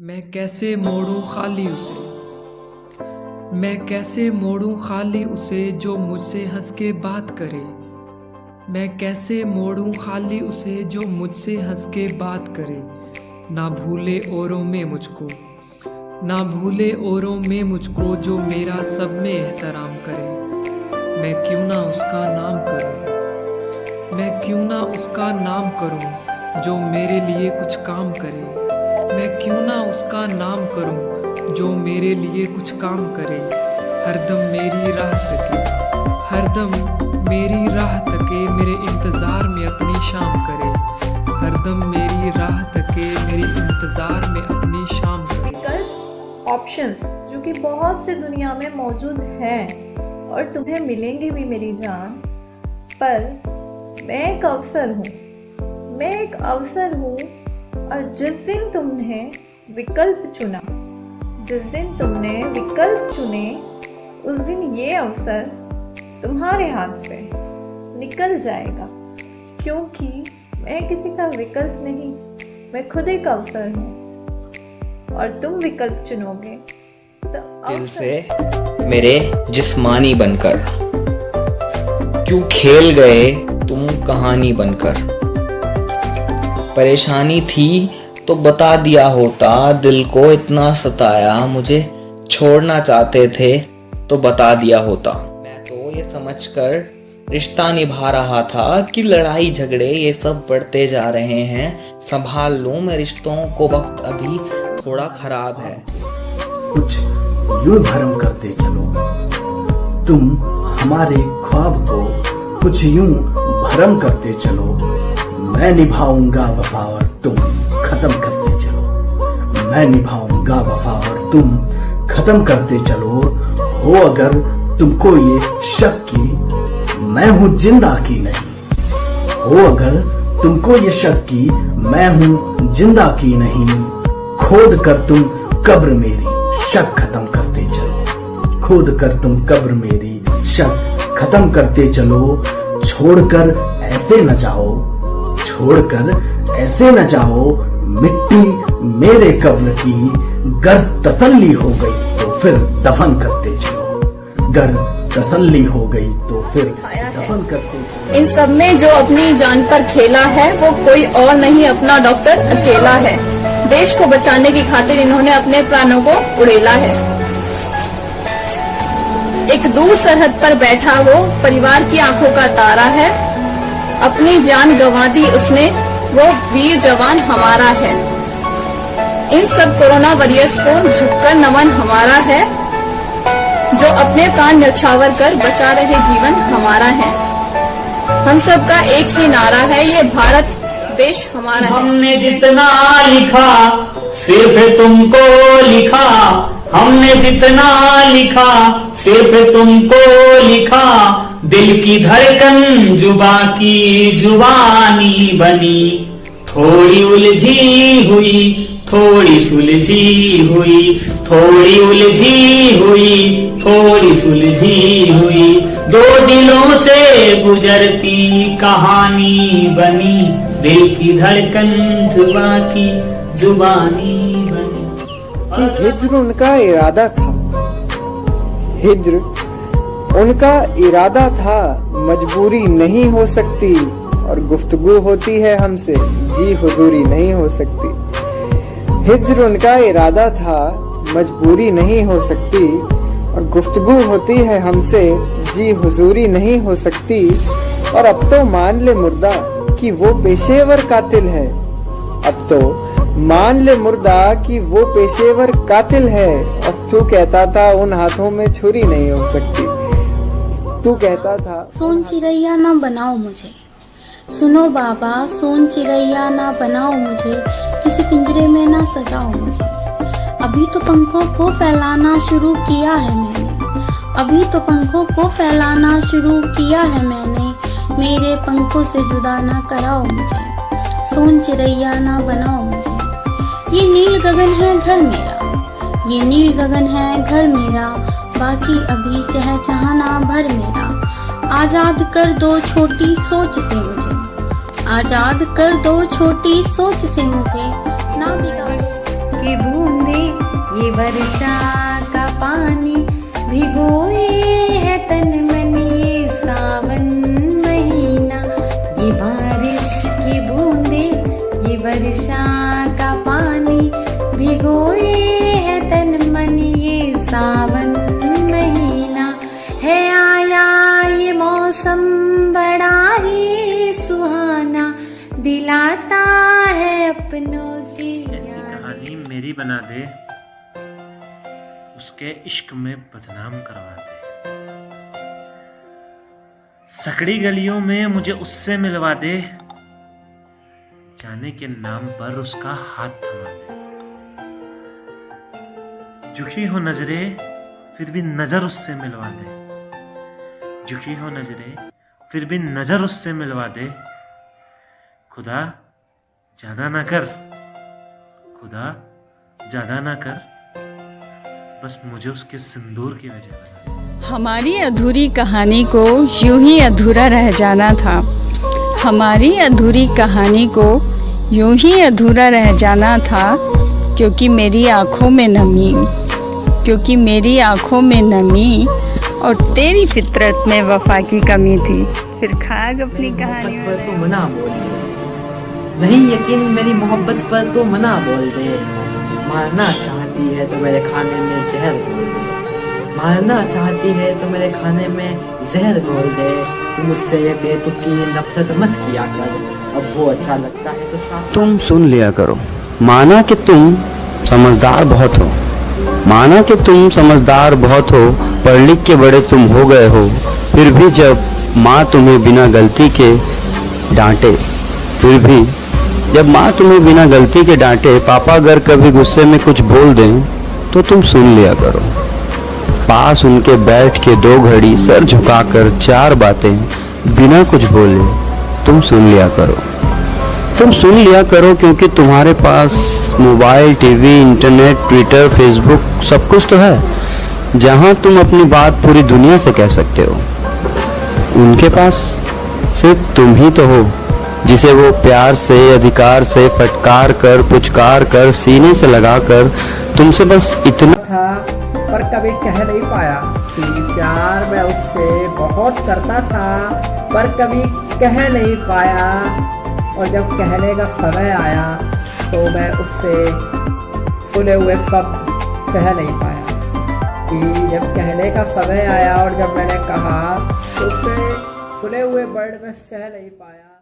मैं कैसे मोड़ूं खाली उसे, मैं कैसे मोड़ूं खाली उसे जो मुझसे हंस के बात करे। मैं कैसे मोड़ूं खाली उसे जो मुझसे हंस के बात करे। ना भूले औरों में मुझको, ना भूले औरों में मुझको, जो मेरा सब में एहतराम करे। मैं क्यों ना उसका नाम करूं, मैं क्यों ना उसका नाम करूं, जो मेरे लिए कुछ काम करे। मैं क्यों ना उसका नाम करूं, जो मेरे लिए कुछ काम करे। हरदम मेरी राह तके, हरदम मेरी राह तके, मेरे इंतज़ार में अपनी शाम करे। हरदम मेरी राह तके, मेरे इंतज़ार में अपनी शाम करे। विकल्प, ऑप्शंस जो कि बहुत से दुनिया में मौजूद हैं और तुम्हें मिलेंगे भी मेरी जान, पर मैं एक अवसर हूँ, मैं एक अवसर हूँ। और जिस दिन तुमने विकल्प चुना, जिस दिन तुमने विकल्प चुने, उस दिन ये अवसर तुम्हारे हाथ से निकल जाएगा। क्योंकि मैं किसी का विकल्प नहीं, मैं खुद एक अवसर हूँ। और तुम विकल्प चुनोगे तो दिल से मेरे जिस्मानी बनकर, क्यों खेल गए तुम कहानी बनकर। परेशानी थी तो बता दिया होता, दिल को इतना सताया, मुझे छोड़ना चाहते थे तो बता दिया होता। मैं तो ये समझकर रिश्ता निभा रहा था कि लड़ाई झगड़े ये सब बढ़ते जा रहे हैं। संभाल लूं मैं रिश्तों को, वक्त अभी थोड़ा खराब है। कुछ यूं भरम करते चलो, तुम हमारे ख्वाब को कुछ यूं भरम करते चलो। मैं निभाऊंगा वफा और तुम खत्म करते चलो। मैं निभाऊंगा वफा और तुम खत्म करते चलो। हो अगर तुमको ये शक की मैं हूँ जिंदा की नहीं, हो अगर तुमको ये शक की मैं हूँ जिंदा की नहीं, खोद कर तुम कब्र मेरी शक खत्म करते चलो। खोद कर तुम कब्र मेरी शक खत्म करते चलो। छोड़कर ऐसे न जाओ, छोड़कर ऐसे न जाओ, मिट्टी मेरे कब्र की। गर तसल्ली हो गई तो फिर दफन करते चलो। गर तसल्ली हो गई तो फिर दफन करते चलो। इन सब में जो अपनी जान पर खेला है वो कोई और नहीं, अपना डॉक्टर अकेला है। देश को बचाने की खातिर इन्होंने अपने प्राणों को उड़ेला है। एक दूर सरहद पर बैठा वो परिवार की आंखों का तारा है। अपनी जान गंवा दी उसने, वो वीर जवान हमारा है। इन सब कोरोना वॉरियर्स को झुककर नमन हमारा है, जो अपने प्राण न्यौछावर कर बचा रहे जीवन हमारा है। हम सब का एक ही नारा है, ये भारत देश हमारा है। हमने जितना लिखा सिर्फ तुमको लिखा, हमने जितना लिखा सिर्फ तुमको लिखा। दिल की धड़कन जुबा की जुबानी बनी, थोड़ी उलझी हुई थोड़ी सुलझी हुई, थोड़ी उलझी हुई थोड़ी सुलझी हुई। दो दिलों से गुजरती कहानी बनी, दिल की धड़कन जुबा की जुबानी बनी। हिज्र उनका इरादा था, हिज्र उनका इरादा था। मजबूरी नहीं हो सकती और गुफ्तगू होती है हमसे, जी हुजूरी नहीं हो सकती। हिज्र उनका इरादा था, मजबूरी नहीं हो सकती और गुफ्तगू होती है हमसे, जी हुजूरी नहीं हो सकती। और अब तो मान ले मुर्दा कि वो पेशेवर कातिल है, अब तो मान ले मुर्दा कि वो पेशेवर कातिल है। और तू कहता था उन हाथों में छुरी नहीं हो सकती, तू कहता था। सोन चिड़ैया ना बनाओ मुझे, सुनो बाबा सोन चिड़ैया ना बनाओ मुझे, किसी पिंजरे में ना सजाओ मुझे। अभी तो पंखों को फैलाना शुरू किया है मैंने, अभी तो पंखों को फैलाना शुरू किया है मैंने। मेरे पंखों से जुदा ना कराओ मुझे, सोन चिड़ैया ना बनाओ मुझे। ये नील गगन है घर मेरा, ये नील गगन है घर मेरा, बाकी अभी चहचहाना भर मेरा। आजाद कर दो छोटी सोच से मुझे, आजाद कर दो छोटी सोच से मुझे, ना बिगाड़ की बूंद ये वर्षा का पानी भिगोए है तन मन, ये सावन महीना, ये बारिश की बूंदे, ये वर्षा का पानी भिगोए है तन मन, ये सावन महीना है आया ये मौसम बड़ा ही सुहाना, दिलाता है अपनों की ऐसी कहानी मेरी बना दे, उसके इश्क में बदनाम करवा दे। सकड़ी गलियों में मुझे उससे मिलवा दे, जाने के नाम पर उसका हाथ थमा दे। झुकी हो नजरें फिर भी नजर उससे मिलवा दे, झुकी हो नजरें फिर भी नजर उससे मिलवा दे। खुदा ज्यादा ना कर, खुदा ज्यादा ना कर, बस मुझे उसके सिंदूर की वजह बता दे। हमारी अधूरी कहानी को यूं ही अधूरा रह जाना था, हमारी अधूरी कहानी को यूं ही अधूरा रह जाना था, क्योंकि मेरी आँखों में नमी, क्योंकि मेरी आँखों में नमी और तेरी फितरत में वफा की कमी थी। फिर खाग अपनी कहानी पर तो मना बोल दे, नहीं यकीन मेरी मोहब्बत पर तो मना बोल दे। मारना चाहती है तो मेरे खाने में जहर घोल दे, मारना चाहती है तो मेरे खाने में जहर घोल दे। तुम मुझसे ये बेतुकी नफरत मत किया कर, अब वो अच्छा लगता है तो साथ। तुम सुन लिया करो, माना कि तुम समझदार बहुत हो, माना कि तुम समझदार बहुत हो, पढ़ लिख के बड़े तुम हो गए हो, फिर भी जब माँ तुम्हें बिना गलती के डांटे, फिर भी जब माँ तुम्हें बिना गलती के डांटे, पापा अगर कभी गुस्से में कुछ बोल दें तो तुम सुन लिया करो। पास उनके बैठ के 2 घड़ी सर झुकाकर 4 बातें बिना कुछ बोले तुम सुन लिया करो। तुम सुन लिया करो क्योंकि तुम्हारे पास mobile, TV, internet, Twitter, Facebook सब कुछ तो है, जहां तुम अपनी बात पूरी दुनिया से कह सकते हो। उनके पास सिर्फ तुम ही तो हो, जिसे वो प्यार से, अधिकार से फटकार कर, पुचकार कर, सीने से लगाकर तुमसे बस इतना था पर कभी कह नहीं पाया कि प्यार मैं उससे बहुत करता था, पर कभी कह नहीं पाया। और जब कहने का समय आया तो मैं उससे फुले हुए शब्द सह नहीं पाया। कि जब कहने का समय आया और जब मैंने कहा तो उससे फुले हुए वर्ड में सह नहीं पाया।